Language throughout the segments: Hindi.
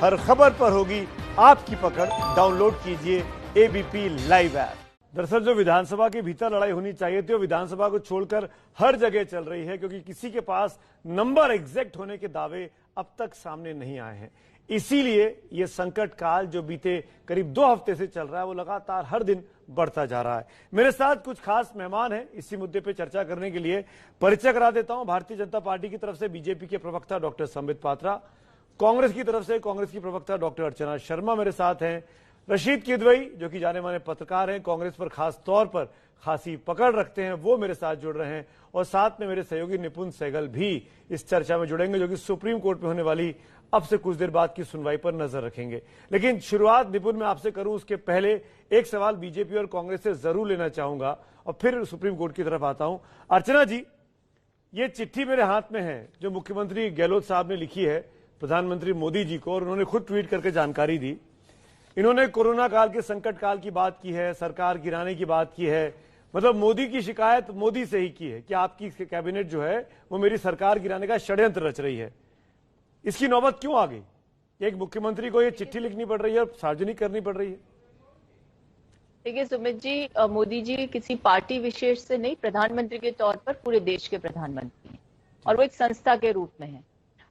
हर खबर पर होगी आपकी पकड़। डाउनलोड कीजिए एबीपी लाइव ऐप। दरअसल जो विधानसभा के भीतर लड़ाई होनी चाहिए थी वो विधानसभा को छोड़कर हर जगह चल रही है, क्योंकि किसी के पास नंबर एग्जैक्ट होने के दावे अब तक सामने नहीं आए हैं। इसीलिए ये संकट काल जो बीते करीब 2 हफ्ते से चल रहा है वो लगातार हर दिन बढ़ता जा रहा है। मेरे साथ कुछ खास मेहमान हैं इसी मुद्दे पे चर्चा करने के लिए। परिचय करा देता हूं। भारतीय जनता पार्टी की तरफ से बीजेपी के प्रवक्ता डॉक्टर संबित पात्रा, कांग्रेस की तरफ से कांग्रेस की प्रवक्ता डॉक्टर अर्चना शर्मा मेरे साथ हैं, रशीद किदवई जो कि जाने माने पत्रकार हैं, कांग्रेस पर खास तौर पर खासी पकड़ रखते हैं, वो मेरे साथ जुड़ रहे हैं, और साथ में मेरे सहयोगी निपुण सहगल भी इस चर्चा में जुड़ेंगे जो कि सुप्रीम कोर्ट में होने वाली अब से कुछ देर बाद की सुनवाई पर नजर रखेंगे। लेकिन शुरुआत निपुण मैं आपसे करूं उसके पहले एक सवाल बीजेपी और कांग्रेस से जरूर लेना चाहूंगा और फिर सुप्रीम कोर्ट की तरफ आता हूं। अर्चना जी, ये चिट्ठी मेरे हाथ में है जो मुख्यमंत्री गहलोत साहब ने लिखी है प्रधानमंत्री मोदी जी को, और उन्होंने खुद ट्वीट करके जानकारी दी। इन्होंने कोरोना काल के संकट काल की बात की है, सरकार गिराने की बात की है, मतलब मोदी की शिकायत मोदी से ही की है कि आपकी कैबिनेट जो है वो मेरी सरकार गिराने का षड्यंत्र रच रही है। इसकी नौबत क्यों आ गई? एक मुख्यमंत्री को ये चिट्ठी लिखनी पड़ रही है और सार्वजनिक करनी पड़ रही है। देखिए सुमित जी, मोदी जी किसी पार्टी विशेष से नहीं, प्रधानमंत्री के तौर पर पूरे देश के प्रधानमंत्री हैं और वो एक संस्था के रूप में है।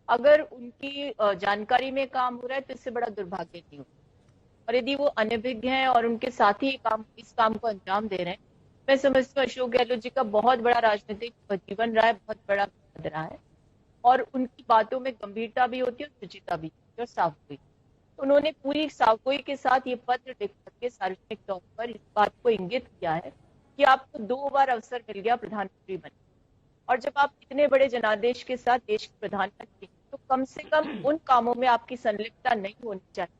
अगर उनकी जानकारी में काम हो रहा है तो इससे बड़ा दुर्भाग्य नहीं होता, और यदि वो अनभिज्ञ हैं और उनके साथी इस काम को अंजाम दे रहे हैं, मैं समझती हूँ अशोक गहलोत जी का बहुत बड़ा राजनीतिक जीवन रहा है, बहुत बड़ा रहा है, और उनकी बातों में गंभीरता भी होती है और शुचिता भी होती है और साफगोई। उन्होंने पूरी साफगोई के साथ ये पत्र लिख करके सार्वजनिक तौर पर इस बात को इंगित किया है कि आपको 2 बार अवसर मिल गया प्रधानमंत्री बनने, और जब आप इतने बड़े जनादेश के साथ देश के प्रधानमंत्री तो कम से कम उन कामों में आपकी संलिप्तता नहीं होनी चाहिए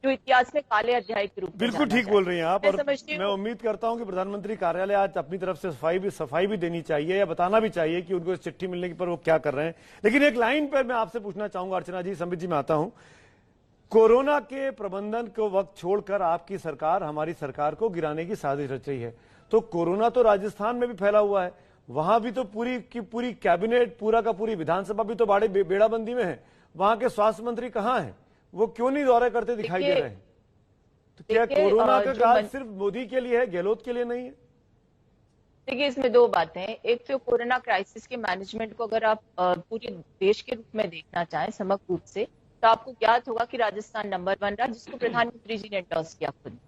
जो इतिहास में काले अध्याय के रूप में। बिल्कुल ठीक बोल रही हैं आप, और मैं उम्मीद करता हूं कि प्रधानमंत्री कार्यालय आज अपनी तरफ से सफाई भी देनी चाहिए या बताना भी चाहिए कि उनको इस चिट्ठी मिलने पर वो क्या कर रहे हैं। लेकिन एक लाइन पर मैं आपसे पूछना चाहूंगा अर्चना जी, संबित जी मैं आता हूं। कोरोना के प्रबंधन को वक्त छोड़कर आपकी सरकार हमारी सरकार को गिराने की साजिश रच रही है, तो कोरोना तो राजस्थान में भी फैला हुआ है, वहां भी तो पूरी की पूरी कैबिनेट, पूरा का पूरी विधानसभा भी तो बेड़ाबंदी में है। वहां के स्वास्थ्य मंत्री कहां हैं? वो क्यों नहीं दौरे करते दिखाई दे रहे हैं? तो क्या कोरोना का काल सिर्फ मोदी के लिए है, गहलोत के लिए नहीं है? देखिए इसमें 2 बातें हैं। एक तो कोरोना क्राइसिस के मैनेजमेंट को अगर आप पूरे देश के रूप में देखना चाहें समग्र रूप से, तो आपको ज्ञात होगा कि राजस्थान नंबर 1 रहा, जिसको प्रधानमंत्री जी ने एंडोर्स किया खुद।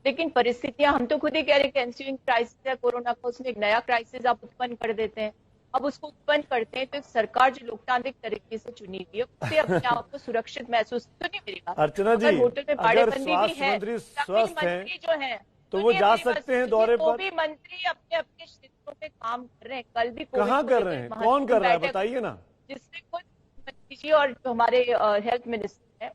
लेकिन परिस्थितियां, हम तो खुद ही कह रहे हैं एंस्यूइंग क्राइसिस है कोरोना का, उसमें एक नया क्राइसिस आप उत्पन्न कर देते हैं। अब उसको उत्पन्न करते हैं तो सरकार जो लोकतांत्रिक तरीके से चुनी हुई है उससे अपने आप को सुरक्षित महसूस तो नहीं मिलेगा। अर्चना जी, होटल में बाड़ेबंदी भी है, स्वस्थ हैं जो है तो वो जा सकते हैं दौरे पर। वो भी मंत्री अपने अपने क्षेत्रों में काम कर रहे हैं। कल भी कहाँ कर रहे हैं, कौन कर रहा है बताइए ना। जिसमें खुद मंत्री जी और हमारे हेल्थ मिनिस्टर है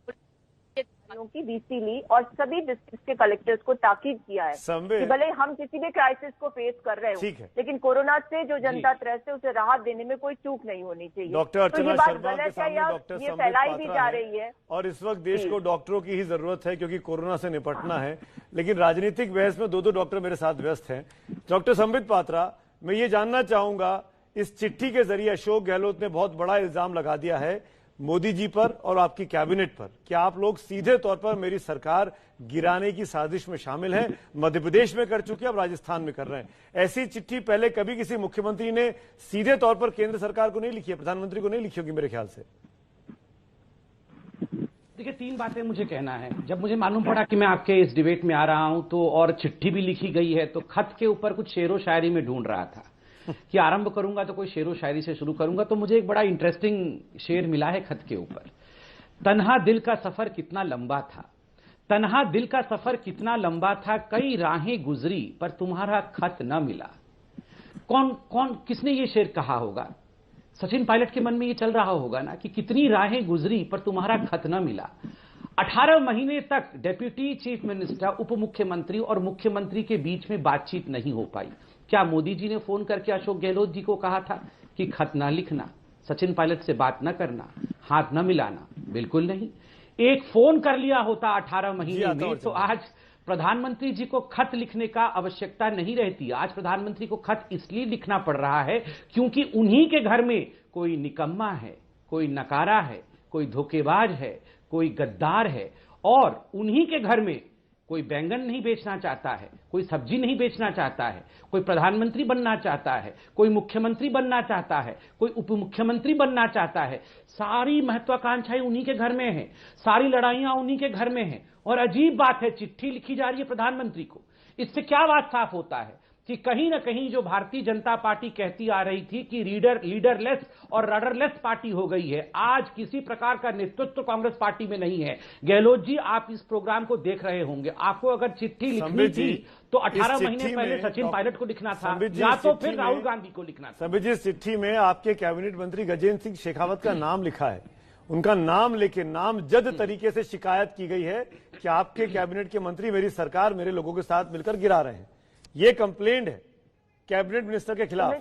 की वीसी ली और सभी डिस्ट्रिक्ट के कलेक्टर्स को ताकीद किया है कि भले हम किसी भी क्राइसिस को फेस कर रहे हो, लेकिन कोरोना से जो जनता त्रस्त है उसे राहत देने में कोई चूक नहीं होनी चाहिए। डॉक्टर अर्चना शर्मा के सामने डॉक्टर ये फैलाई भी जा रही है, और इस वक्त देश को डॉक्टरों की ही जरूरत है क्योंकि कोरोना से निपटना है। लेकिन राजनीतिक बहस में 2 डॉक्टर मेरे साथ व्यस्त हैं। डॉक्टर संबित पात्रा, मैं ये जानना चाहूंगा, इस चिट्ठी के जरिए अशोक गहलोत ने बहुत बड़ा इल्जाम लगा दिया है मोदी जी पर और आपकी कैबिनेट पर कि आप लोग सीधे तौर पर मेरी सरकार गिराने की साजिश में शामिल हैं। मध्य प्रदेश में कर चुके, अब राजस्थान में कर रहे हैं। ऐसी चिट्ठी पहले कभी किसी मुख्यमंत्री ने सीधे तौर पर केंद्र सरकार को नहीं लिखी है, प्रधानमंत्री को नहीं लिखी होगी मेरे ख्याल से। देखिए 3 बातें मुझे कहना है। जब मुझे मालूम पड़ा कि मैं आपके इस डिबेट में आ रहा हूं तो और चिट्ठी भी लिखी गई है, तो खत के ऊपर कुछ शेरो शायरी में ढूंढ रहा था कि आरंभ करूंगा तो कोई शेरो शायरी से शुरू करूंगा, तो मुझे एक बड़ा इंटरेस्टिंग शेर मिला है खत के ऊपर। तन्हा दिल का सफर कितना लंबा था, तन्हा दिल का सफर कितना लंबा था, कई राहें गुजरी पर तुम्हारा खत न मिला। कौन किसने ये शेर कहा होगा? सचिन पायलट के मन में ये चल रहा होगा ना कि कितनी राहें गुजरी पर तुम्हारा खत न मिला। 18 महीने तक डेप्यूटी चीफ मिनिस्टर, उप मुख्यमंत्री और मुख्यमंत्री के बीच में बातचीत नहीं हो पाई। क्या मोदी जी ने फोन करके अशोक गहलोत जी को कहा था कि खत ना लिखना, सचिन पायलट से बात न करना, हाथ न मिलाना? बिल्कुल नहीं। एक फोन कर लिया होता 18 महीने में तो आज प्रधानमंत्री जी को खत लिखने का आवश्यकता नहीं रहती। आज प्रधानमंत्री को खत इसलिए लिखना पड़ रहा है क्योंकि उन्हीं के घर में कोई निकम्मा है, कोई नकारा है, कोई धोखेबाज है, कोई गद्दार है और उन्हीं के घर में कोई बैंगन नहीं बेचना चाहता है, कोई सब्जी नहीं बेचना चाहता है, कोई प्रधानमंत्री बनना चाहता है, कोई मुख्यमंत्री बनना चाहता है, कोई उप मुख्यमंत्री बनना चाहता है, सारी महत्वाकांक्षाएं उन्हीं के घर में है, सारी लड़ाइयां उन्हीं के घर में हैं। और अजीब बात है, चिट्ठी लिखी जा रही है प्रधानमंत्री को। इससे क्या बात साफ होता है कि कहीं ना कहीं जो भारतीय जनता पार्टी कहती आ रही थी कि लीडरलेस और रडरलेस पार्टी हो गई है, आज किसी प्रकार का नेतृत्व कांग्रेस पार्टी में नहीं है। गहलोत जी, आप इस प्रोग्राम को देख रहे होंगे, आपको अगर चिट्ठी लिखनी थी तो 18 महीने पहले सचिन पायलट को लिखना था या तो फिर राहुल गांधी को लिखना था। संबित जी, इस चिट्ठी में आपके कैबिनेट मंत्री गजेंद्र सिंह शेखावत का नाम लिखा है। उनका नाम लेके नामजद तरीके से शिकायत की गई है कि आपके कैबिनेट के मंत्री मेरी सरकार मेरे लोगों के साथ मिलकर गिरा रहे हैं। ये कंप्लेंट है कैबिनेट मिनिस्टर के खिलाफ।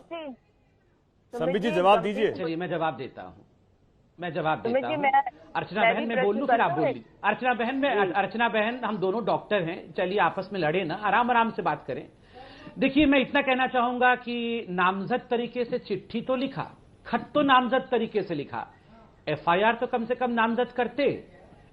संबित जी, जवाब दीजिए। चलिए मैं जवाब देता हूं, अर्चना बहन, मैं बोल लूं फिर आप बोल लीजिए। अर्चना बहन, हम दोनों डॉक्टर हैं, चलिए आपस में लड़े ना, आराम आराम से बात करें। देखिए, मैं इतना कहना चाहूंगा कि नामजद तरीके से चिट्ठी तो लिखा, खत तो नामजद तरीके से लिखा, एफआईआर तो कम से कम नामजद करते,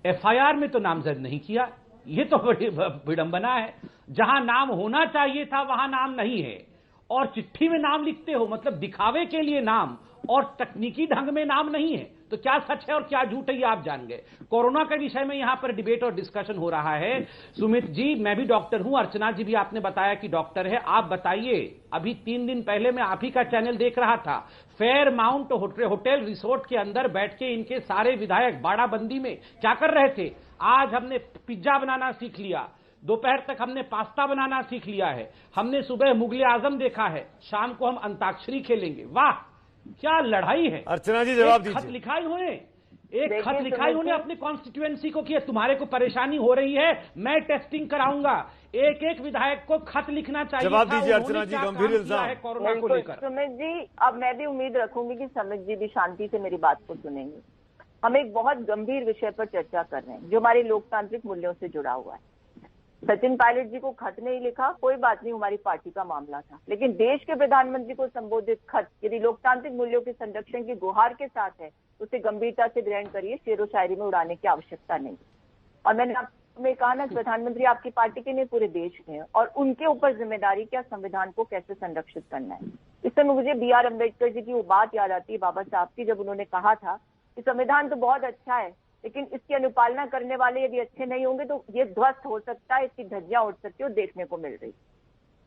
एफआईआर में तो नामजद नहीं किया। ये तो बड़ी विडंबना है। जहां नाम होना चाहिए था वहां नाम नहीं है और चिट्ठी में नाम लिखते हो, मतलब दिखावे के लिए नाम और तकनीकी ढंग में नाम नहीं है। तो क्या सच है और क्या झूठ है ये आप जान गए। कोरोना के विषय में यहां पर डिबेट और डिस्कशन हो रहा है। सुमित जी, मैं भी डॉक्टर हूं, अर्चना जी भी आपने बताया कि डॉक्टर है। आप बताइए, अभी 3 दिन पहले मैं आप ही का चैनल देख रहा था, फेयर माउंट होटल रिसोर्ट के अंदर बैठ के इनके सारे विधायक बाड़ाबंदी में क्या कर रहे थे। आज हमने पिज्जा बनाना सीख लिया, दोपहर तक हमने पास्ता बनाना सीख लिया है, हमने सुबह मुगले आजम देखा है, शाम को हम अंताक्षरी खेलेंगे। वाह, क्या लड़ाई है। अर्चना जी, जवाब दीजिए। खत लिखा इन्होंने, एक खत लिखा इन्होंने अपने कॉन्स्टिट्यूएंसी को कि तुम्हारे को परेशानी हो रही है, मैं टेस्टिंग कराऊंगा। एक एक विधायक को खत लिखना चाहिए। जवाब दीजिए अर्चना जी, गंभीर इल्जाम है कोरोना को लेकर। सुमित जी, अब मैं भी उम्मीद रखूंगी कि सुमित जी भी शांति से मेरी बात को सुनेंगे। हम एक बहुत गंभीर विषय पर चर्चा कर रहे हैं जो हमारे लोकतांत्रिक मूल्यों से जुड़ा हुआ है। सचिन पायलट जी को खत नहीं लिखा, कोई बात नहीं, हमारी पार्टी का मामला था, लेकिन देश के प्रधानमंत्री को संबोधित खत यदि लोकतांत्रिक मूल्यों के संरक्षण की गुहार के साथ है तो उसे गंभीरता से ग्रहण करिए, शेरो शायरी में उड़ाने की आवश्यकता नहीं। और मैंने आपको कहा ना, प्रधानमंत्री आपकी पार्टी के नहीं पूरे देश के हैं और उनके ऊपर जिम्मेदारी क्या संविधान को कैसे संरक्षित करना है। इस समय मुझे BR अम्बेडकर जी की वो बात याद आती है, बाबा साहब की, जब उन्होंने कहा था कि संविधान तो बहुत अच्छा है लेकिन इसकी अनुपालना करने वाले यदि अच्छे नहीं होंगे तो ये ध्वस्त हो सकता है, इसकी धज्जियां उड़ सकती है, देखने को मिल रही।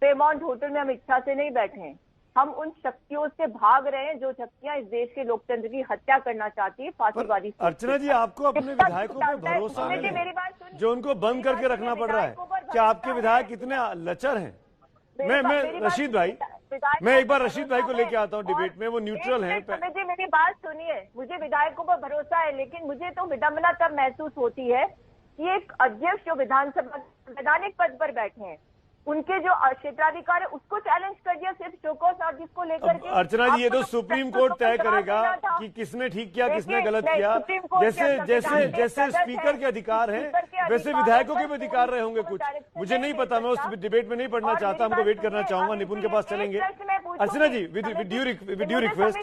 फेयरमाउंट होटल में हम इच्छा से नहीं बैठे हैं, हम उन शक्तियों से भाग रहे हैं जो शक्तियां इस देश के लोकतंत्र की हत्या करना चाहती है, फांसीवादी। अर्चना जी, आपको अपने विधायकों पर भरोसा नहीं है जो उनको बंद करके रखना पड़ रहा है? क्या आपके विधायक कितने लचर हैं? मैं रशीद भाई, मैं एक बार रशीद भाई को लेके आता हूँ डिबेट में, वो न्यूट्रल हैं। जी, मेरी बात सुनिए, मुझे विधायकों पर भरोसा है, लेकिन मुझे तो विडंबना तब महसूस होती है कि एक अध्यक्ष जो विधानसभा संवैधानिक पद पर बैठे हैं, उनके जो क्षेत्राधिकार है उसको चैलेंज कर दिया सिर्फ शोकॉज नोटिस को लेकर के। अर्चना जी, ये तो सुप्रीम कोर्ट तय करेगा कि किसने ठीक किया किसने गलत किया। जैसे स्पीकर के अधिकार हैं वैसे विधायकों के भी अधिकार रहे होंगे कुछ, मुझे नहीं पता, मैं उस डिबेट में नहीं पढ़ना चाहता, हमको वेट करना चाहूंगा, निपुण के पास चलेंगे। अर्चना जी, विद ड्यू रिक्वेस्ट,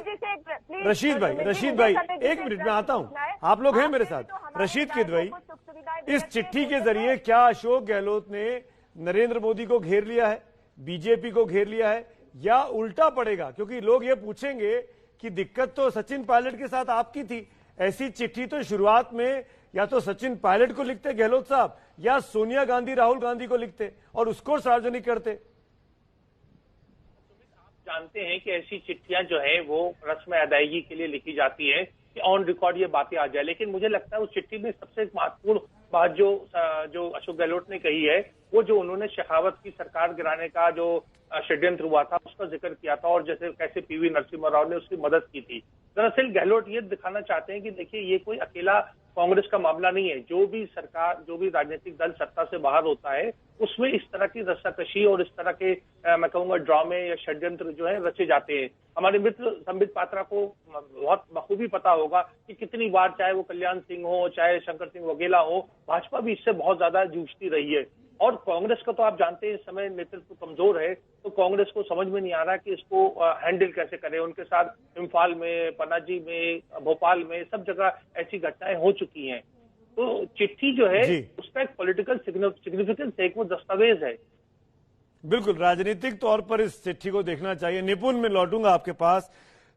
रशीद भाई 1 मिनट में आता हूँ, आप लोग हैं मेरे साथ। रशीद किदवई, इस चिट्ठी के जरिए क्या अशोक गहलोत ने नरेंद्र मोदी को घेर लिया है, बीजेपी को घेर लिया है, या उल्टा पड़ेगा? क्योंकि लोग ये पूछेंगे कि दिक्कत तो सचिन पायलट के साथ आपकी थी, ऐसी चिट्ठी तो शुरुआत में या तो सचिन पायलट को लिखते गहलोत साहब या सोनिया गांधी राहुल गांधी को लिखते और उसको सार्वजनिक करते। आप जानते हैं कि ऐसी चिट्ठियां जो है वो रस्म अदायगी के लिए लिखी जाती है कि ऑन रिकॉर्ड ये बातें आ जाए, लेकिन मुझे लगता है उस चिट्ठी में सबसे महत्वपूर्ण बात जो अशोक गहलोत ने कही है, वो जो उन्होंने शेखावत की सरकार गिराने का जो षड्यंत्र हुआ था उसका जिक्र किया था और जैसे कैसे PV नरसिम्हा राव ने उसकी मदद की थी। दरअसल गहलोत ये दिखाना चाहते हैं कि देखिए ये कोई अकेला कांग्रेस का मामला नहीं है, जो भी सरकार, जो भी राजनीतिक दल सत्ता से बाहर होता है उसमें इस तरह की रस्साकशी और इस तरह के मैं कहूंगा ड्रामे या षड्यंत्र जो है रचे जाते हैं। हमारे मित्र संबित पात्रा को बहुत बखूबी पता होगा कि कितनी बार, चाहे वो कल्याण सिंह हो, चाहे शंकर सिंह वघेला हो, भाजपा भी इससे बहुत ज्यादा जूझती रही है। और कांग्रेस का तो आप जानते हैं इस समय नेतृत्व कमजोर है, तो कांग्रेस को समझ में नहीं आ रहा कि इसको हैंडल कैसे करे। उनके साथ इम्फाल में, पनाजी में, भोपाल में सब जगह ऐसी घटनाएं हो चुकी हैं। तो चिट्ठी जो है जी। उसका एक पॉलिटिकल सिग्निफिकेंस है, वो दस्तावेज है। बिल्कुल, राजनीतिक तौर पर इस चिट्ठी को देखना चाहिए। निपुण, मैं लौटूंगा आपके पास।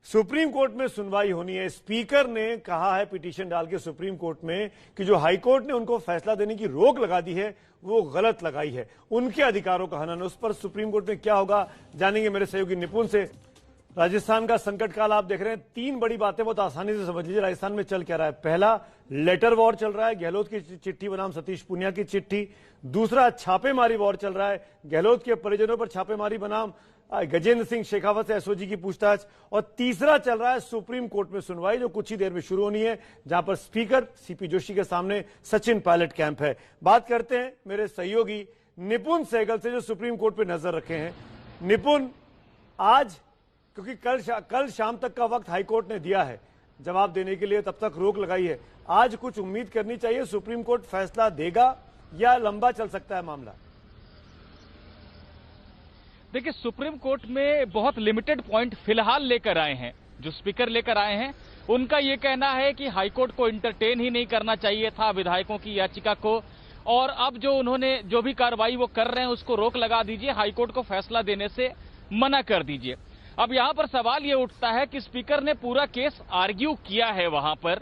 सुप्रीम कोर्ट में सुनवाई होनी है। स्पीकर ने कहा है पिटीशन डाल के सुप्रीम कोर्ट में कि जो हाईकोर्ट ने उनको फैसला देने की रोक लगा दी है वो गलत लगाई है, उनके अधिकारों का हनन। उस पर सुप्रीम कोर्ट में क्या होगा जानेंगे मेरे सहयोगी निपुण से। राजस्थान का संकट काल आप देख रहे हैं। तीन बड़ी बातें बहुत आसानी से समझ लीजिए राजस्थान में चल क्या रहा है। पहला, लेटर वॉर चल रहा है, गहलोत की चिट्ठी बनाम सतीश पूनिया की चिट्ठी। दूसरा, छापेमारी वॉर चल रहा है, गहलोत के परिजनों पर छापेमारी बनाम गजेंद्र सिंह शेखावत से एसओजी की पूछताछ। और तीसरा चल रहा है सुप्रीम कोर्ट में सुनवाई, जो कुछ ही देर में शुरू होनी है, जहां पर स्पीकर सीपी जोशी के सामने सचिन पायलट कैंप है। बात करते हैं मेरे सहयोगी निपुण सहगल से, जो सुप्रीम कोर्ट पर नजर रखे हैं। निपुण, आज क्योंकि कल शाम तक का वक्त हाईकोर्ट ने दिया है जवाब देने के लिए, तब तक रोक लगाई है, आज कुछ उम्मीद करनी चाहिए सुप्रीम कोर्ट फैसला देगा या लंबा चल सकता है मामला? देखिए, सुप्रीम कोर्ट में बहुत लिमिटेड पॉइंट फिलहाल लेकर आए हैं। जो स्पीकर लेकर आए हैं उनका यह कहना है कि हाईकोर्ट को इंटरटेन ही नहीं करना चाहिए था विधायकों की याचिका को, और अब जो उन्होंने जो भी कार्रवाई वो कर रहे हैं उसको रोक लगा दीजिए, हाईकोर्ट को फैसला देने से मना कर दीजिए। अब यहां पर सवाल ये उठता है कि स्पीकर ने पूरा केस आर्ग्यू किया है वहां पर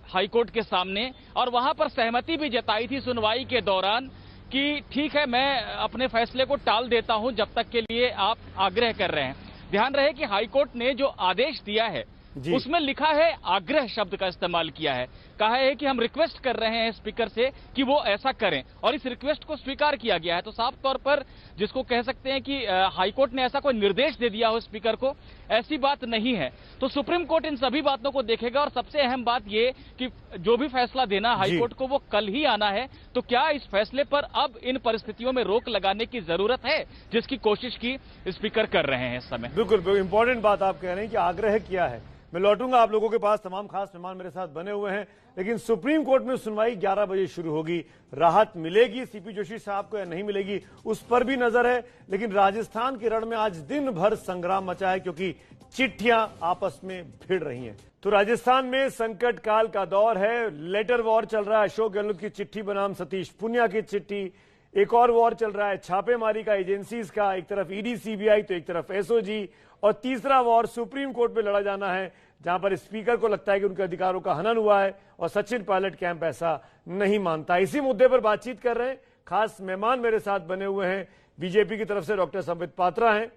हाईकोर्ट के सामने, और वहां पर सहमति भी जताई थी सुनवाई के दौरान कि ठीक है, मैं अपने फैसले को टाल देता हूं जब तक के लिए आप आग्रह कर रहे हैं। ध्यान रहे कि हाईकोर्ट ने जो आदेश दिया है उसमें लिखा है, आग्रह शब्द का इस्तेमाल किया है, कहा है कि हम रिक्वेस्ट कर रहे हैं स्पीकर से कि वो ऐसा करें, और इस रिक्वेस्ट को स्वीकार किया गया है। तो साफ तौर पर जिसको कह सकते हैं कि हाईकोर्ट ने ऐसा कोई निर्देश दे दिया हो स्पीकर को, ऐसी बात नहीं है। तो सुप्रीम कोर्ट इन सभी बातों को देखेगा, और सबसे अहम बात ये कि जो भी फैसला देना हाईकोर्ट को वो कल ही आना है। तो क्या इस फैसले पर अब इन परिस्थितियों में रोक लगाने की जरूरत है, जिसकी कोशिश की स्पीकर कर रहे हैं इस समय? बिल्कुल इंपॉर्टेंट बात आप कह रहे हैं कि आग्रह किया है। मैं लौटूंगा आप लोगों के पास, तमाम खास मेहमान मेरे साथ बने हुए हैं, लेकिन सुप्रीम कोर्ट में सुनवाई 11 बजे शुरू होगी। राहत मिलेगी सीपी जोशी साहब को या नहीं मिलेगी, उस पर भी नजर है। लेकिन राजस्थान के रण में आज दिन भर संग्राम मचा है, क्योंकि चिट्ठियां आपस में भिड़ रही हैं। तो राजस्थान में संकट काल का दौर है, लेटर वॉर चल रहा है, अशोक गहलोत की चिट्ठी बनाम सतीश पूनिया की चिट्ठी। एक और वॉर चल रहा है छापेमारी का, एजेंसीज का, एक तरफ ईडी सीबीआई तो एक तरफ एसओजी। और तीसरा वॉर सुप्रीम कोर्ट में लड़ा जाना है, जहां पर स्पीकर को लगता है कि उनके अधिकारों का हनन हुआ है, और सचिन पायलट कैंप ऐसा नहीं मानता। इसी मुद्दे पर बातचीत कर रहे हैं। खास मेहमान मेरे साथ बने हुए हैं। बीजेपी की तरफ से डॉक्टर संबित पात्रा हैं,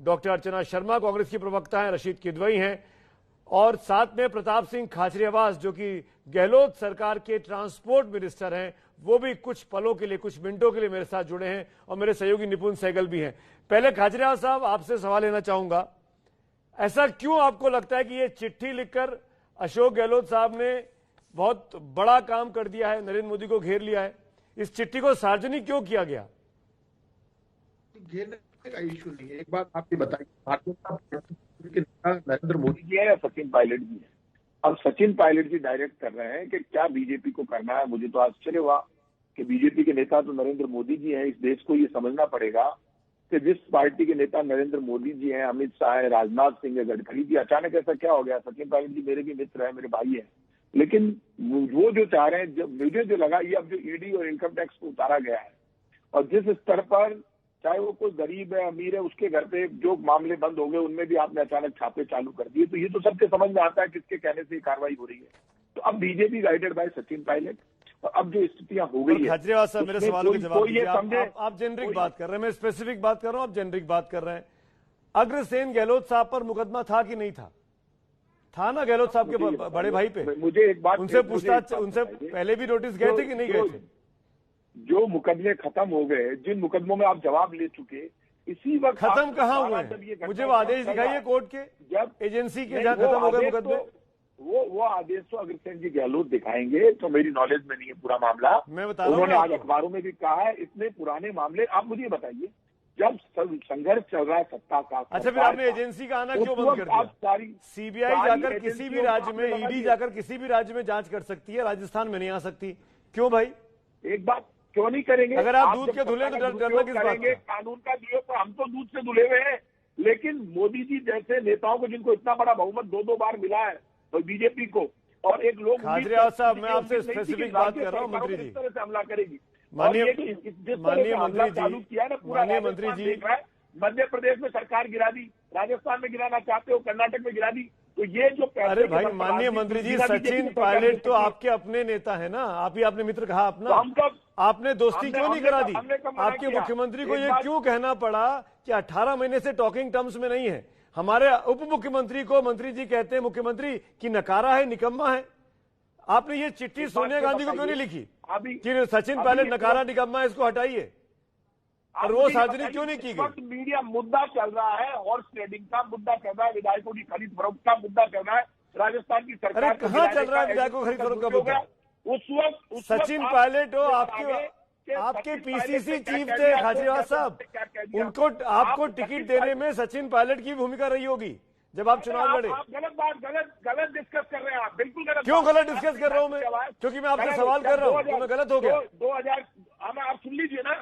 डॉक्टर अर्चना शर्मा कांग्रेस की प्रवक्ता हैं, रशीद किदवई हैं, और साथ में प्रताप सिंह खाचरियावास जो कि गहलोत सरकार के ट्रांसपोर्ट मिनिस्टर हैं, वो भी कुछ पलों के लिए, कुछ मिनटों के लिए मेरे साथ जुड़े हैं, और मेरे सहयोगी निपुण सहगल भी हैं। पहले खाचरियावास साहब, आपसे सवाल लेना चाहूंगा, ऐसा क्यों आपको लगता है कि ये चिट्ठी लिखकर अशोक गहलोत साहब ने बहुत बड़ा काम कर दिया है, नरेंद्र मोदी को घेर लिया है? इस चिट्ठी को सार्वजनिक क्यों किया गया? घेरने का इशू नहीं है। एक बात आपने बताई, भारतीय जनता पार्टी के नेता नरेंद्र मोदी जी है या सचिन पायलट जी है। अब सचिन पायलट जी डायरेक्ट कर रहे हैं कि क्या बीजेपी को करना है। मुझे तो आश्चर्य हुआ कि बीजेपी के नेता तो नरेंद्र मोदी जी हैं। इस देश को ये समझना पड़ेगा कि जिस पार्टी के नेता नरेंद्र मोदी जी हैं, अमित शाह है, राजनाथ सिंह है, गडकरी जी, अचानक ऐसा क्या हो गया? सचिन पायलट जी मेरे भी मित्र है, मेरे भाई है, लेकिन वो जो चाह रहे हैं, जब मुझे जो लगा, ये अब जो ईडी और इनकम टैक्स को उतारा गया है, और जिस स्तर पर चाहे वो कोई गरीब है, अमीर है, उसके घर पे जो मामले बंद हो गए उनमें भी आपने अचानक छापे चालू कर दिए, तो ये तो सबके समझ में आता है किसके कहने से ये कार्रवाई हो रही है। तो अब BJP guided by Sachin Pilot, और अब जो स्थितियां हो गई है, खाचरियावास साहब मेरे सवालों के जवाब दीजिए। समझे, आप जेनरिक बात कर रहे हैं, मैं स्पेसिफिक बात कर रहा हूं, आप जेनरिक बात कर रहे हैं। अग्रसेन गहलोत साहब पर मुकदमा था कि नहीं था? था ना गहलोत साहब के बड़े भाई पे? मुझे एक बात, उनसे पूछताछ, उनसे पहले भी नोटिस गए थे कि नहीं गए थे? जो मुकदमे खत्म हो गए, जिन मुकदमों में आप जवाब ले चुके, इसी वक्त खत्म कहाँ हुए हैं? मुझे वो आदेश दिखाइए कोर्ट के, जब एजेंसी के, जहां खत्म हो गए मुकदमे। वो आदेश तो अग्रसेन जी गहलोत दिखाएंगे, तो मेरी नॉलेज में नहीं है पूरा मामला। मैं बता रहा हूं, उन्होंने आज अखबारों में भी कहा है। इतने पुराने मामले, आप मुझे बताइए, जब संघर्ष चल रहा है सत्ता का, अच्छा फिर आपने एजेंसी का आना क्यों बंद कर दिया? सीबीआई जाकर किसी भी राज्य में, ईडी जाकर किसी भी राज्य में जांच कर सकती है, राजस्थान में नहीं आ सकती, क्यों भाई? एक बात, क्यों नहीं करेंगे? अगर आप दूध के धुले तो डरना किस बात का? कानून का दुरुपयोग, हम तो दूध से धुले हुए हैं, लेकिन मोदी जी जैसे नेताओं को, जिनको इतना बड़ा बहुमत 2-2 बार मिला है और बीजेपी को, और एक लोग खाजरियावास साहब, मैं आपसे स्पेसिफिक बात कर रहा हूँ मंत्री जी। इस तरह से हमला करेगी। माननीय हमला चालू किया ना, पूरा माननीय मंत्री जी, देख रहा है। मध्य प्रदेश में सरकार गिरा दी, राजस्थान में गिराना चाहते हो, कर्नाटक में गिरा दी। तो ये जो अरे भाई माननीय मंत्री जी, सचिन पायलट तो आपके अपने नेता है ना, आप ही आपने मित्र कहा अपना, आपने दोस्ती क्यों नहीं करा दी? आपके मुख्यमंत्री को ये क्यों कहना पड़ा कि 18 महीने से टॉकिंग टर्म्स में नहीं है? हमारे उप मुख्यमंत्री को मंत्री जी कहते हैं मुख्यमंत्री की नकारा है, निकम्मा है। आपने ये चिट्ठी सोनिया गांधी को क्यों नहीं लिखी कि सचिन पायलट नकारा निकम्मा है, इसको हटाइए? और वो सार्वजनिक क्यों नहीं की गई? मीडिया मुद्दा चल रहा है, हॉर्स ट्रेडिंग का मुद्दा चल रहा है, विधायकों की खरीद फरोख्त का मुद्दा चल रहा है, राजस्थान की सरकार। अरे कहाँ चल रहा है विधायकों की खरीद फरोख्त का मुद्दा? उस वक्त सचिन पायलट हो, आपके पीसीसी चीफ थे खाजरियावास साहब, उनको आपको टिकट देने में सचिन पायलट की भूमिका रही होगी जब आप चुनाव लड़े। आप गलत डिस्कस कर रहे हैं, आप बिल्कुल गलत। क्यों गलत डिस्कस कर रहा हूं मैं? क्योंकि मैं आपसे सवाल कर रहा हूं, तो मैं गलत हो गया। 2000 आप सुन लीजिए ना,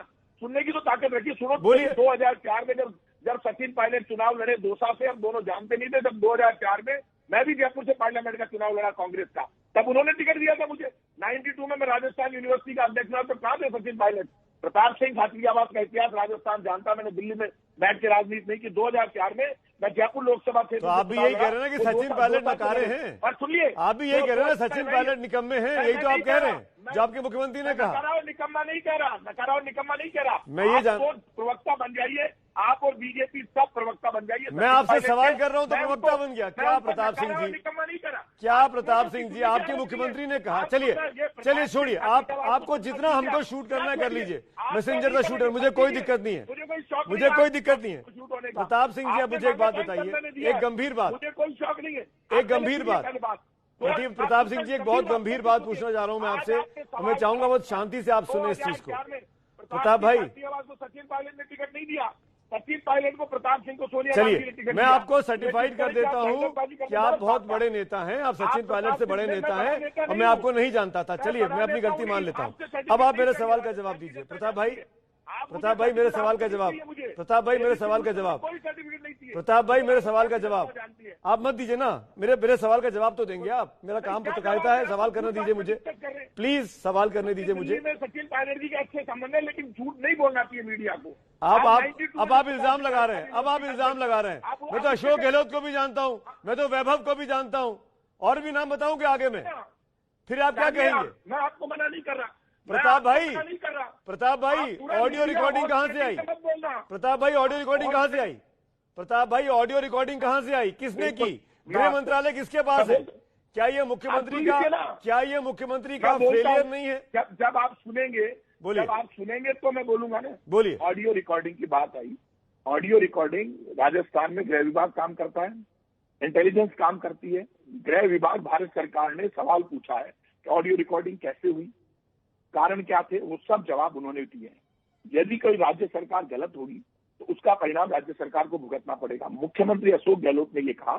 सुनने की तो ताकत रखिए, सुनो। बोलिए। 2004 में जब सचिन पायलट चुनाव लड़े दोसा से, हम दोनों जानते नहीं थे। जब 2004 में मैं भी जयपुर से पार्लियामेंट का चुनाव लड़ा कांग्रेस का, तब उन्होंने टिकट दिया था मुझे। 92 में मैं राजस्थान यूनिवर्सिटी का अध्यक्ष था, तो कहां थे सचिन पायलट? प्रताप सिंह खाजरियावास का इतिहास राजस्थान जानता, मैंने दिल्ली में बैठ के राजनीति नहीं की। 2004 में मैं जयपुर लोकसभा क्षेत्र। तो आप भी यही कह रहे हैं ना कि सचिन पायलट नकारे हैं? और सुनिए, आप भी यही कह रहे हैं ना सचिन पायलट निकम्मे हैं? यही तो आप कह रहे हैं जो आपके मुख्यमंत्री ने कहा। नकारा और निकम्मा नहीं कह रहा, नकारा और निकम्मा नहीं कह रहा। मैं ये प्रवक्ता बन जाइए, आप और बीजेपी सब प्रवक्ता बन जाइए। मैं आपसे सवाल कर रहा हूं तो प्रवक्ता बन गया क्या प्रताप सिंह जी? निकम्मा नहीं करा क्या प्रताप सिंह जी, आपके मुख्यमंत्री ने कहा? चलिए छोड़िए, आपको जितना हमको शूट करना है कर लीजिए, मैसेंजर का शूटर, मुझे कोई दिक्कत नहीं है, मुझे कोई दिक्कत नहीं है। प्रताप सिंह जी, आप मुझे एक बात बताइए, एक गंभीर बात, मुझे कोई शौक नहीं है, एक गंभीर बात। प्रताप सिंह जी, एक बहुत गंभीर बात पूछना चाह रहा हूं मैं आपसे, और मैं चाहूंगा बहुत शांति से आप सुने इस चीज को। प्रताप भाई, सचिन पायलट ने टिकट नहीं दिया, सचिन पायलट को प्रताप सिंह को सोनिया। चलिए मैं आपको सर्टिफाइड कर देता हूं कि आप बहुत बड़े नेता हैं, आप सचिन पायलट से बड़े नेता हैं, और मैं आपको नहीं जानता था। चलिए मैं अपनी गलती मान लेता हूं। अब आप मेरे सवाल का जवाब दीजिए प्रताप भाई, मेरे सवाल का जवाब, प्रताप भाई मेरे सवाल का जवाब, प्रताप भाई मेरे सवाल का जवाब आप मत दीजिए ना, मेरे सवाल का जवाब तो देंगे आप। मेरा काम पत्रकारिता है, सवाल करने दीजिए मुझे, प्लीज सवाल करने दीजिए मुझे। सचिन पायलट जी के अच्छे संबंध है, लेकिन झूठ नहीं बोलना चाहिए मीडिया को। अब आप इल्जाम लगा रहे हैं, अब आप इल्जाम लगा रहे हैं। मैं तो अशोक गहलोत को भी जानता हूं, मैं तो वैभव को भी जानता हूं, और भी नाम बताऊं कि आगे में, फिर आप क्या कहेंगे? मैं आपको मना नहीं कर रहा प्रताप भाई, ऑडियो रिकॉर्डिंग कहां से आई? प्रताप भाई, ऑडियो रिकॉर्डिंग कहां से आई? प्रताप भाई, ऑडियो रिकॉर्डिंग कहां से आई? किसने की? गृह मंत्रालय किसके पास है? क्या ये मुख्यमंत्री का फेलियर नहीं है? जब आप सुनेंगे, बोलिए, जब आप सुनेंगे तो मैं बोलूंगा ना। बोलिए। ऑडियो रिकॉर्डिंग की बात आई, ऑडियो रिकॉर्डिंग राजस्थान में गृह विभाग काम करता है, इंटेलिजेंस काम करती है। गृह विभाग, भारत सरकार ने सवाल पूछा है कि ऑडियो रिकॉर्डिंग कैसे हुई, कारण क्या थे, वो सब जवाब उन्होंने दिए हैं। यदि कोई राज्य सरकार गलत होगी तो उसका परिणाम राज्य सरकार को भुगतना पड़ेगा। मुख्यमंत्री अशोक गहलोत ने ये कहा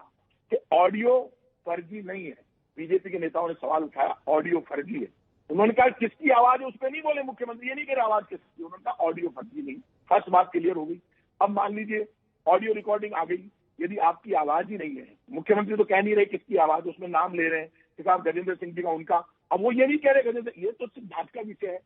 कि ऑडियो फर्जी नहीं है। बीजेपी के नेताओं ने सवाल उठाया ऑडियो फर्जी है, उन्होंने कहा किसकी आवाज है उस पर नहीं बोले मुख्यमंत्री, ये नहीं कह रहे आवाज किसकी, उन्होंने कहा ऑडियो फर्जी नहीं। फर्स्ट बात क्लियर हो गई। अब मान लीजिए ऑडियो रिकॉर्डिंग आ गई, यदि आपकी आवाज ही नहीं है, मुख्यमंत्री तो कह नहीं रहे किसकी आवाज, उसमें नाम ले रहे हैं कि साहब गजेंद्र सिंह जी का, उनका। अब वो ये नहीं कह रहे गजेंद्र, ये तो सिर्फ जांच का विषय है,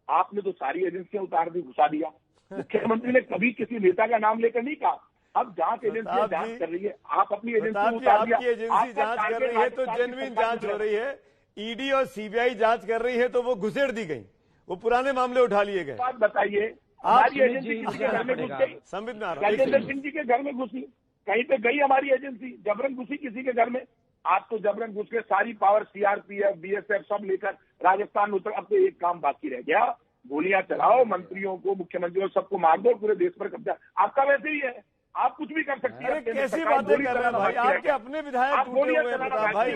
आपने तो सारी एजेंसियां उतार दी, घुसा दिया। मुख्यमंत्री ने कभी किसी नेता का नाम लेकर नहीं कहा। अब जांच एजेंसियां जांच कर रही है, आप अपनी एजेंसी उतार दिया। आपकी एजेंसी जांच कर रही है तो जेन्युइन जांच हो रही है, ईडी और सीबीआई जांच कर रही है तो वो घुसेड़ दी गई, वो पुराने मामले उठा लिए गए। बात बताइए, हमारी एजेंसी किसी के घर में घुस गई? संबित में आ रहा है, गजेंद्र सिंह जी के घर में घुसी, कहीं पे गई हमारी एजेंसी, जबरन घुसी किसी के घर में? आप तो जबरन घुस के सारी पावर सीआरपीएफ, बीएसएफ सब लेकर राजस्थान में उतर। अब तो एक काम बाकी रह गया, गोलियां चलाओ, मंत्रियों को, मुख्यमंत्रियों सबको मार दो, पूरे देश पर कब्जा। आपका वैसे ही है, आप कुछ भी कर सकती है। कैसी बातें कर रहे हैं भाई, आपके अपने विधायक टूटे हुए हैं प्रताप भाई।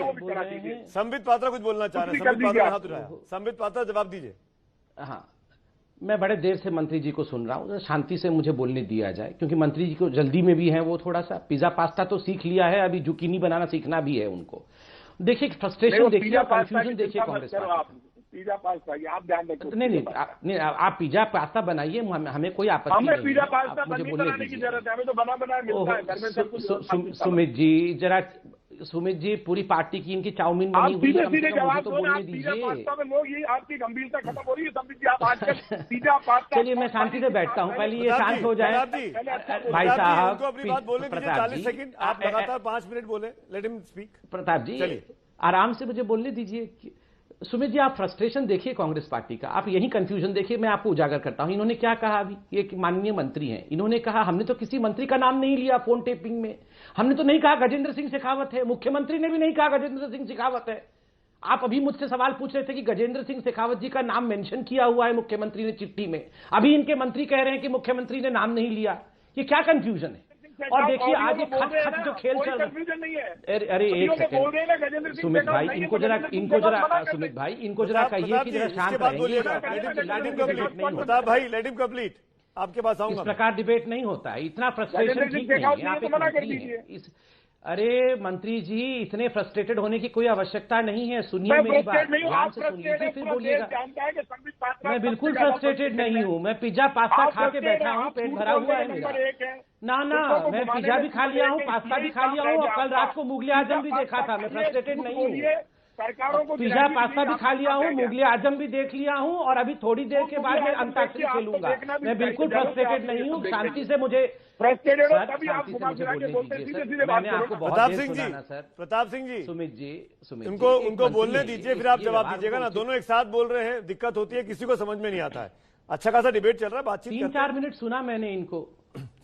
संबित पात्रा कुछ बोलना चाह रहे हैं, संबित पात्रा हाथ उठाया, संबित पात्रा जवाब दीजिए। हाँ, मैं बड़े देर से मंत्री जी को सुन रहा हूँ, शांति से मुझे बोलने दिया जाए, क्योंकि मंत्री जी को जल्दी में भी है, वो थोड़ा सा पिज्जा पास्ता तो सीख लिया है, अभी जुकीनी बनाना सीखना भी है उनको। देखिए फ्रस्ट्रेशन देखिए, कंफ्यूजन देखिए कांग्रेस पार्टी। पिज्जा पास्ता आप ध्यान रखो। नहीं, आप पिज्जा पास्ता बनाइए, हमें कोई आपत्ति नहीं है। पिज्जा पास्ता मुझे बोलने की जरूरत है, हमें तो बना बनाया मिलता है घर में सब कुछ। सुमित जी जरा सुमित जी पूरी पार्टी की इनकी चाउमीन आप बनी हुई सीधे है, कम से सीधे कम मुझे जवाब तो दो ना, बोलने आप पिज्जा दीजिए। पास्ता में लोग, ये आपकी गंभीरता खत्म हो रही है संबित जी। आप आजकल पिज्जा पास्ता, चलिए मैं शांति से बैठता हूँ, पहले ये प्रताप शांत जी, हो जाए। प्रताप जी, भाई साहब उनको अपनी बात बोलने दीजिए, प्रताप 40 जी, सेकंड आप लगातार 5 मिनट बोले, लेट हिम स्पीक। प्रताप जी चलिए। आराम से मुझे बोलने दीजिए। सुमित जी आप फ्रस्ट्रेशन देखिए कांग्रेस पार्टी का, आप यही कंफ्यूजन देखिए, मैं आपको उजागर करता हूं। इन्होंने क्या कहा अभी, ये माननीय मंत्री हैं, इन्होंने कहा हमने तो किसी मंत्री का नाम नहीं लिया फोन टेपिंग में, हमने तो नहीं कहा गजेंद्र सिंह शेखावत है, मुख्यमंत्री ने भी नहीं कहा गजेंद्र सिंह शेखावत है। आप अभी मुझसे सवाल पूछ रहे थे कि गजेंद्र सिंह शेखावत जी का नाम मेंशन किया हुआ है मुख्यमंत्री ने चिट्ठी में, अभी इनके मंत्री कह रहे हैं कि मुख्यमंत्री ने नाम नहीं लिया। ये क्या कंफ्यूजन है? और देखिए आज ये खत खत जो खेल चल रहा है, अरे एक सेकंड सुमित भाई, इनको जरा सुमित भाई इनको जरा कहिए कि जरा शांत रहेंगे। प्रताप भाई लेट हिम कंप्लीट, आपके पास इस आऊंगा। प्रकार डिबेट नहीं होता है, इतना फ्रस्ट्रेशन ठीक नहीं है। आप एक मंत्री हैं, अरे मंत्री जी इतने फ्रस्ट्रेटेड होने की कोई आवश्यकता नहीं है। सुनिए मेरी बात, ध्यान से सुन लीजिए फिर बोलिएगा। मैं बिल्कुल फ्रस्ट्रेटेड नहीं हूँ, मैं पिज्जा पास्ता खा के बैठा हूँ, पेट भरा हुआ है मेरा। ना मैं पिज्जा भी खा लिया हूँ, पास्ता भी खा लिया हूँ, और कल रात को मुगले आजम भी देखा था। मैं फ्रस्ट्रेटेड नहीं हूँ, पिज्जा पास्ता भी खा लिया हूँ, मुगले आजम भी देख लिया हूँ, और अभी थोड़ी देर के बाद मैं अंताक्षरी खेलूंगा। मैं बिल्कुल फ्रस्ट्रेटेड नहीं हूँ, शांति से मुझे फ्रस्ट्रेटेड हो तभी आप शांति से मुझे बोलने दीजिए सर। सीधे मैंने आपको बहुत प्रताप देर सिंह जी, सुनाना सर। प्रताप सिंह जी, सुमित जी उनको बोलने दीजिए, फिर आप जवाब व्यवहार दीजिएगा ना। को दोनों एक साथ बोल रहे हैं, दिक्कत होती है, किसी को समझ में नहीं आता है। अच्छा खासा डिबेट चल रहा है, बातचीत 3-4 मिनट सुना मैंने इनको।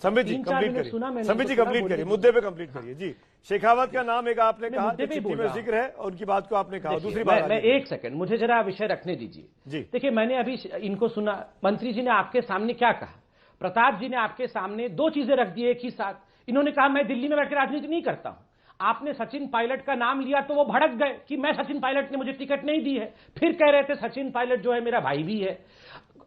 संबित जी 3-4 कंप्लीट मिनट सुना करिए, मैंने, संबित जी तो कंप्लीट बोलने करिए, दीजिए। मुद्दे पे कंप्लीट करिए जी। शेखावत का नाम एक आपने कहा, मुद्दे पे ही चिट्ठी बोल में रहा हूं। जिक्र है, और उनकी बात को आपने कहा। दूसरी मैं बात एक सेकंड, मुझे जरा विषय रखने दीजिए जी। देखिए मैंने अभी इनको सुना, मंत्री जी ने आपके सामने क्या कहा, प्रताप जी ने आपके सामने 2 चीजें रख दी एक ही साथ। इन्होंने कहा मैं दिल्ली में बैठकर राजनीति नहीं करता हूं। आपने सचिन पायलट का नाम लिया तो वो भड़क गए कि मैं सचिन पायलट ने मुझे टिकट नहीं दी है। फिर कह रहे थे सचिन पायलट जो है मेरा भाई भी है।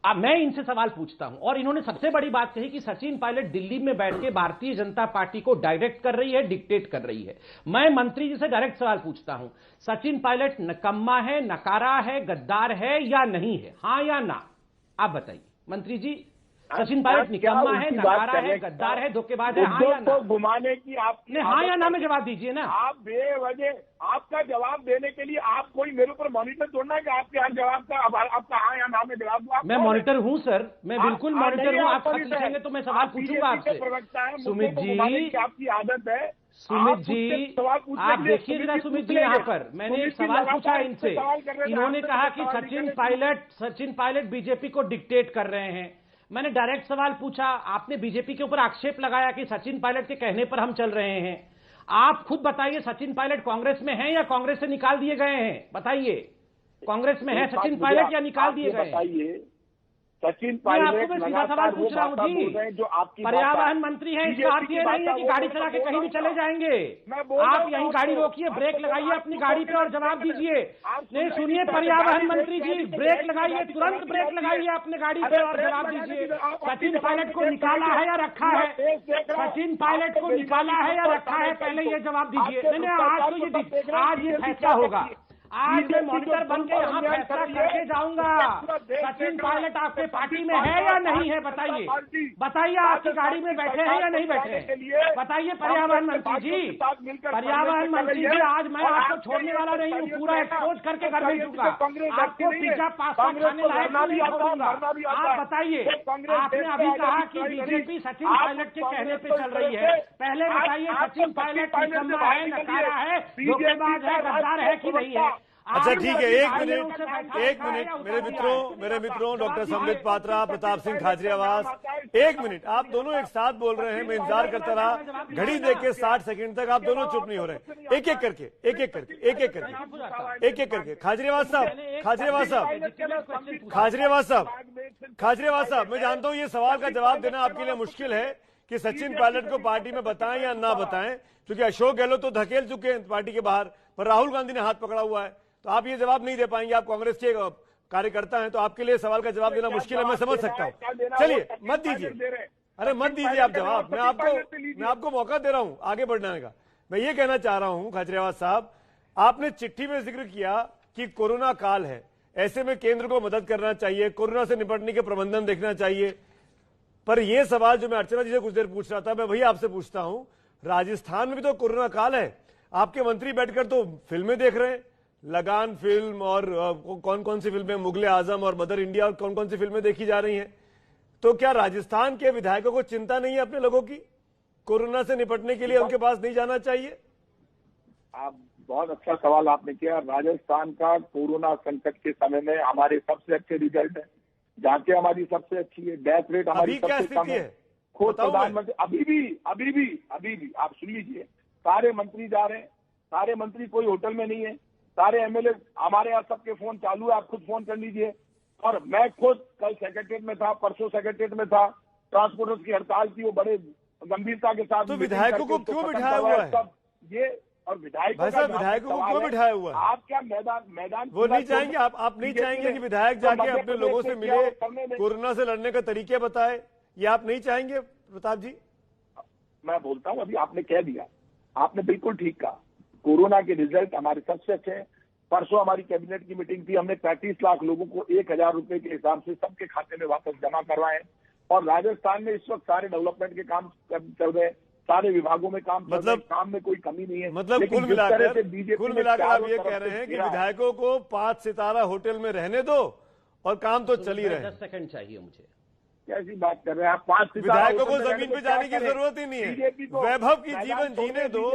अब मैं इनसे सवाल पूछता हूं, और इन्होंने सबसे बड़ी बात कही कि सचिन पायलट दिल्ली में बैठ के भारतीय जनता पार्टी को डायरेक्ट कर रही है, डिक्टेट कर रही है। मैं मंत्री जी से डायरेक्ट सवाल पूछता हूं, सचिन पायलट नकम्मा है, नकारा है, गद्दार है या नहीं है? हां या ना, आप बताइए मंत्री जी। सचिन पायलट निकम्मा है, नकारा है, गद्दार है, धोखेबाज है, हाँ या ना? घुमाने की आपने हाँ या ना में जवाब दीजिए ना। आप बेवजह आपका जवाब देने के लिए आप कोई मेरे ऊपर मॉनिटर छोड़ना है कि आपके हर जवाब का आपका हाँ या ना में जवाब दो। मैं मॉनिटर हूं सर, मैं बिल्कुल मॉनिटर हूं। आप खत लिखेंगे तो मैं सवाल पूछूंगा आपसे। सुमित जी, आपकी आदत है। सुमित जी आप देखिए जरा, सुमित जी यहाँ पर मैंने एक सवाल पूछा इनसे, इन्होंने कहा कि सचिन पायलट बीजेपी को डिक्टेट कर रहे हैं। मैंने डायरेक्ट सवाल पूछा, आपने बीजेपी के ऊपर आक्षेप लगाया कि सचिन पायलट के कहने पर हम चल रहे हैं। आप खुद बताइए, सचिन पायलट कांग्रेस में हैं या कांग्रेस से निकाल दिए गए हैं? बताइए, कांग्रेस में है सचिन पायलट या निकाल दिए गए हैं? सचिन पायलट आपको मैं सीधा सवाल पूछ रहा हूँ जी। जो आपकी पर्यावरण मंत्री हैं, इसका अर्थ ये नहीं है कि गाड़ी चला के कहीं भी चले जाएंगे। आप यहीं गाड़ी रोकिए, ब्रेक लगाइए अपनी गाड़ी पे और जवाब दीजिए। नहीं सुनिए पर्यावरण मंत्री जी, ब्रेक लगाइए, तुरंत ब्रेक लगाइए अपने गाड़ी पे और जवाब दीजिए। सचिन पायलट को निकाला है या रखा है? सचिन पायलट को निकाला है या रखा है, पहले ये जवाब दीजिए। नहीं आज ये फैसला होगा। आज मैं मॉनिटर बन के यहाँ फैसला करके जाऊंगा। सचिन पायलट आपके पार्टी में है या नहीं है? बताइए, बताइए आपकी गाड़ी में बैठे हैं या नहीं बैठे? बताइए पर्यावरण मंत्री जी, पर्यावरण मंत्री जी, आज मैं आपको छोड़ने वाला नहीं हूँ, पूरा एक्सपोज करके घर भेजूंगा। आपको पिज्जा पास्ता खाने लायक नहीं छोड़ूंगा। आप बताइए, आपने अभी कहा कि बीजेपी सचिन पायलट के कहने पे चल रही है। पहले बताइए सचिन पायलट निकम्मा है, नकारा है, धोखेबाज है, गद्दार है कि नहीं है? अच्छा ठीक है, एक मिनट मेरे मित्रों डॉक्टर संबित पात्रा, प्रताप सिंह खाजरियावास, एक मिनट, आप दोनों एक साथ बोल रहे हैं। मैं इंतजार करता रहा, घड़ी देख के 60 सेकंड तक आप दोनों चुप नहीं हो रहे। एक एक करके खाजरियावास साहब, मैं जानता हूं ये सवाल का जवाब देना आपके लिए मुश्किल है कि सचिन पायलट को पार्टी में बताएं या ना बताएं, क्योंकि अशोक गहलोत तो धकेल चुके हैं पार्टी के बाहर, पर राहुल गांधी ने हाथ पकड़ा हुआ है, तो आप ये जवाब नहीं दे पाएंगे। आप कांग्रेस के कार्यकर्ता हैं, तो आपके लिए सवाल का जवाब देना मुश्किल है, मैं समझ सकता हूं। चलिए मत दीजिए, अरे मत दीजिए आप जवाब, मैं आपको मौका दे रहा हूं आगे बढ़ने का। मैं ये कहना चाह रहा हूं खाजरियावास साहब, आपने चिट्ठी में जिक्र किया कि कोरोना काल है, ऐसे में केंद्र को मदद करना चाहिए, कोरोना से निपटने के प्रबंधन देखना चाहिए। पर यह सवाल जो मैं अर्चना जी से कुछ देर पूछ रहा था, मैं वही आपसे पूछता हूं, राजस्थान में भी तो कोरोना काल है। आपके मंत्री बैठकर तो फिल्में देख रहे हैं, लगान फिल्म और कौन कौन सी फिल्में, मुगले आजम और मदर इंडिया और कौन कौन सी फिल्में देखी जा रही हैं। तो क्या राजस्थान के विधायकों को चिंता नहीं है अपने लोगों की? कोरोना से निपटने के लिए उनके पास नहीं जाना चाहिए? आप बहुत अच्छा सवाल आपने किया। राजस्थान का कोरोना संकट के समय में हमारे सबसे अच्छे रिजल्ट है, जांचें हमारी सबसे अच्छी है, डेथ रेट हमारी सबसे कम है। खुद प्रधानमंत्री अभी भी आप सुन लीजिए, सारे मंत्री जा रहे हैं, सारे मंत्री कोई होटल में नहीं है, सारे एमएलए हमारे यहाँ सबके फोन चालू है, आप खुद फोन कर लीजिए। और मैं खुद कल सेक्रेटरीट में था, परसों सेक्रेटरीट में था, ट्रांसपोर्टर्स की हड़ताल थी, वो बड़े गंभीरता के साथ। तो विधायकों को क्यों बिठाया हुआ है? ये और विधायकों को क्यों बिठाया हुआ है? आप क्या मैदान वो नहीं चाहेंगे? आप नहीं चाहेंगे कि विधायक जाके अपने लोगों से मिले, कोरोना से लड़ने का तरीके बताए? ये आप नहीं चाहेंगे प्रताप जी? मैं बोलता हूं, अभी आपने कह दिया, आपने बिल्कुल ठीक कहा। कोरोना के रिजल्ट हमारे सबसे अच्छे हैं। परसों हमारी कैबिनेट की मीटिंग थी, हमने 35 लाख लोगों को 1000 रुपए के हिसाब से सबके खाते में वापस जमा करवाए। और राजस्थान में इस वक्त सारे डेवलपमेंट के काम चल रहे हैं, सारे विभागों में काम चल रहे हैं, काम में कोई कमी नहीं है। मतलब कुल मिलाकर आप ये कह रहे हैं कि विधायकों को 5 सितारा होटल में रहने दो और काम तो चल ही रहे। 10 सेकंड चाहिए मुझे। कैसी बात कर रहे हैं आप? 5 सितारा विधायकों को जमीन पे जाने की जरूरत ही नहीं है, वैभव की जीवन जीने दो,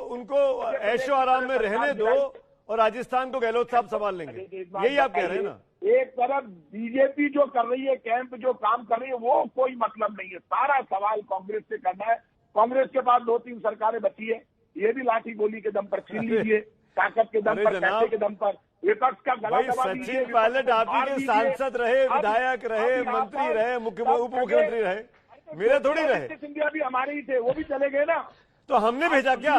उनको ऐशो आराम में रहने दो और राजस्थान को गहलोत साहब संभाल लेंगे। यही आप कह रहे हैं ना? एक तरफ बीजेपी जो कर रही है, कैंप जो काम कर रही है, वो कोई मतलब नहीं है। सारा सवाल कांग्रेस से करना है। कांग्रेस के पास 2-3 सरकारें बची है, ये भी लाठी गोली के दम पर छीन लीजिए, ताकत के दम पर, पैसे के दम पर। विपक्ष का गला दबा दीजिए। सचिन पायलट आप ही के सांसद रहे, विधायक रहे, मंत्री रहे, उप मुख्यमंत्री रहे, मेरे थोड़ी रहे। सिंधिया भी हमारे ही थे, वो भी चले गए ना। तो हमने भेजा क्या?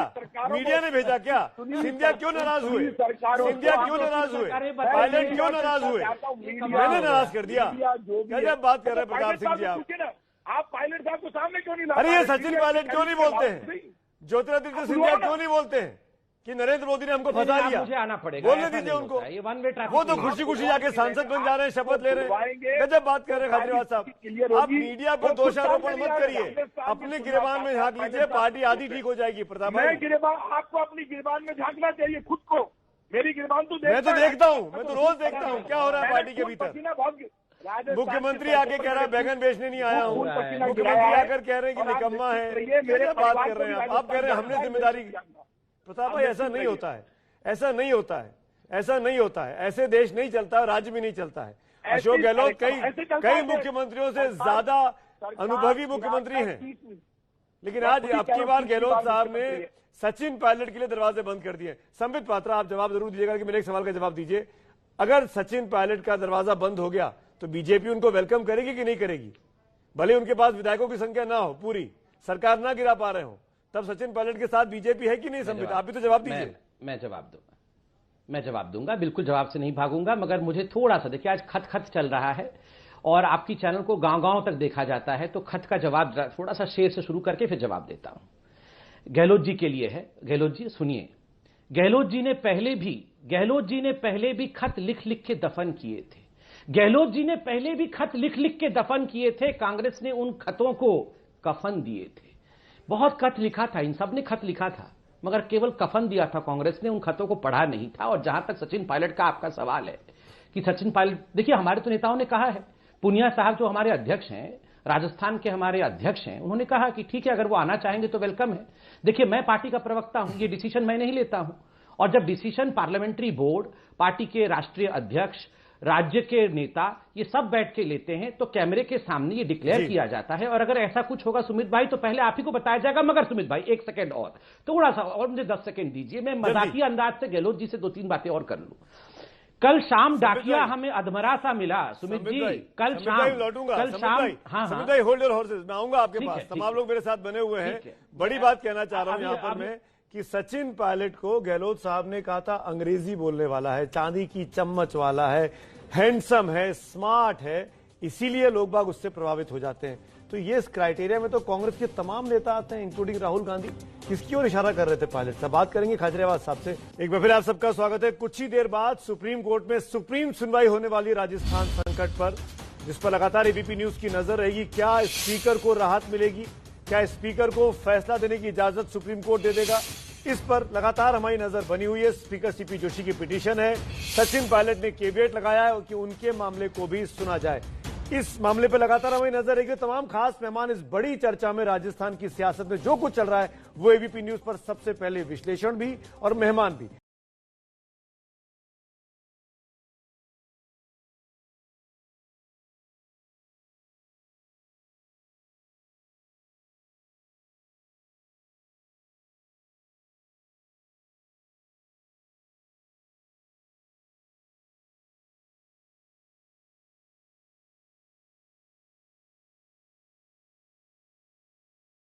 मीडिया ने भेजा क्या? सिंधिया क्यों नाराज हुए? सिंधिया क्यों नाराज हुए? पायलट क्यों नाराज हुए? मैंने नाराज कर दिया? क्या बात कर रहे हैं प्रताप सिंह जी आप पायलट साहब को सामने क्यों नहीं ला? अरे ये सचिन पायलट क्यों नहीं बोलते हैं? ज्योतिरादित्य सिंधिया क्यों नहीं बोलते हैं कि नरेंद्र मोदी ने हमको फंसा दिया? मुझे आना पड़ेगा, बोलने दीजिए उनको। वो तो खुशी खुशी जाके सांसद बन जा रहे हैं, शपथ ले रहे हैं। गजब बात कर रहे हैं खाजरीवाल साहब। आप मीडिया को दोषारोपण मत करिए, अपने गिरबान में झांक लीजिए, पार्टी आधी ठीक हो जाएगी। प्रताप भाई, आपको अपनी गिरबान में झांकना चाहिए खुद को। मेरी गिरबान तो मैं तो देखता हूँ, मैं तो रोज देखता हूँ क्या हो रहा है पार्टी के भीतर। मुख्यमंत्री आके कह रहा है बैगन बेचने नहीं आया हूँ, मुख्यमंत्री आकर कह रहे हैं कि निकम्मा है। मेरे बात कर रहे हैं आप कह रहे हैं हमने जिम्मेदारी। प्रताप भाई ऐसा नहीं होता है, ऐसा नहीं होता है, ऐसा नहीं होता है। ऐसे देश नहीं चलता, राज्य भी नहीं चलता है। अशोक गहलोत कई मुख्यमंत्रियों से ज्यादा अनुभवी मुख्यमंत्री हैं, लेकिन आज अब की बार गहलोत साहब ने सचिन पायलट के लिए दरवाजे बंद कर दिए। संबित पात्रा आप जवाब जरूर दीजिएगा कि मेरे एक सवाल का जवाब दीजिए। अगर सचिन पायलट का दरवाजा बंद हो गया तो बीजेपी उनको वेलकम करेगी कि नहीं करेगी? भले उनके पास विधायकों की संख्या ना हो, पूरी सरकार ना गिरा पा रहे हो, तब सचिन पायलट के साथ बीजेपी है कि नहीं? संबित आप भी तो जवाब दीजिए। मैं जवाब दूंगा, बिल्कुल जवाब से नहीं भागूंगा। मगर मुझे थोड़ा सा, देखिए आज खत चल रहा है और आपकी चैनल को गांव-गांव तक देखा जाता है, तो खत का जवाब थोड़ा सा शेर से शुरू करके फिर जवाब देता हूं। गहलोत जी के लिए है। गहलोत जी सुनिए, गहलोत जी ने पहले भी खत लिख लिख के दफन किए थे। गहलोत जी ने पहले भी खत लिख लिख के दफन किए थे, कांग्रेस ने उन खतों को कफन दिए थे। बहुत खत लिखा था, इन सब ने खत लिखा था, मगर केवल कफन दिया था कांग्रेस ने, उन खतों को पढ़ा नहीं था। और जहां तक सचिन पायलट का आपका सवाल है कि सचिन पायलट, देखिए हमारे तो नेताओं ने कहा है, पुनिया साहब जो हमारे अध्यक्ष हैं, राजस्थान के हमारे अध्यक्ष हैं, उन्होंने कहा कि ठीक है अगर वो आना चाहेंगे तो वेलकम है। देखिए मैं पार्टी का प्रवक्ता हूं, ये डिसीजन मैं नहीं लेता हूं, और जब डिसीजन पार्लियामेंट्री बोर्ड, पार्टी के राष्ट्रीय अध्यक्ष, राज्य के नेता, ये सब बैठ के लेते हैं तो कैमरे के सामने ये डिक्लेयर किया जाता है। और अगर ऐसा कुछ होगा सुमित भाई तो पहले आप ही को बताया जाएगा। मगर सुमित भाई एक सेकंड और, थोड़ा सा और मुझे 10 सेकंड दीजिए, मैं मजाकिया अंदाज से गहलोत जी से 2-3 बातें और कर लूं। कल शाम डाकिया हमें अधमरा सा मिला सुमित जी, कल शाम हाँ सुमित भाई होल्ड योर हॉर्सेस, मैं आऊंगा आपके पास, तमाम लोग मेरे साथ बने हुए हैं। बड़ी बात कहना चाह रहा हूं यहां पर मैं कि सचिन पायलट को गहलोत साहब ने कहा था अंग्रेजी बोलने वाला है, चांदी की चम्मच वाला है, हैंडसम है, स्मार्ट है, इसीलिए लोग बाग उससे प्रभावित हो जाते हैं। तो ये इस क्राइटेरिया में तो कांग्रेस के तमाम नेता आते हैं, इंक्लूडिंग राहुल गांधी। किसकी ओर इशारा कर रहे थे पायलट साहब? बात करेंगे खाजरीवाल साहब से। एक बार फिर आप सबका स्वागत है। कुछ ही देर बाद सुप्रीम कोर्ट में सुप्रीम सुनवाई होने वाली राजस्थान संकट पर, जिस पर लगातार एबीपी न्यूज की नजर रहेगी। क्या स्पीकर को राहत मिलेगी? क्या स्पीकर को फैसला देने की इजाजत सुप्रीम कोर्ट दे देगा? इस पर लगातार हमारी नजर बनी हुई है। स्पीकर सीपी जोशी की पिटीशन है, सचिन पायलट ने कैविएट लगाया है कि उनके मामले को भी सुना जाए। इस मामले पर लगातार हमारी नजर रहेगी। तमाम खास मेहमान इस बड़ी चर्चा में, राजस्थान की सियासत में जो कुछ चल रहा है वो एबीपी न्यूज पर सबसे पहले विश्लेषण भी और मेहमान भी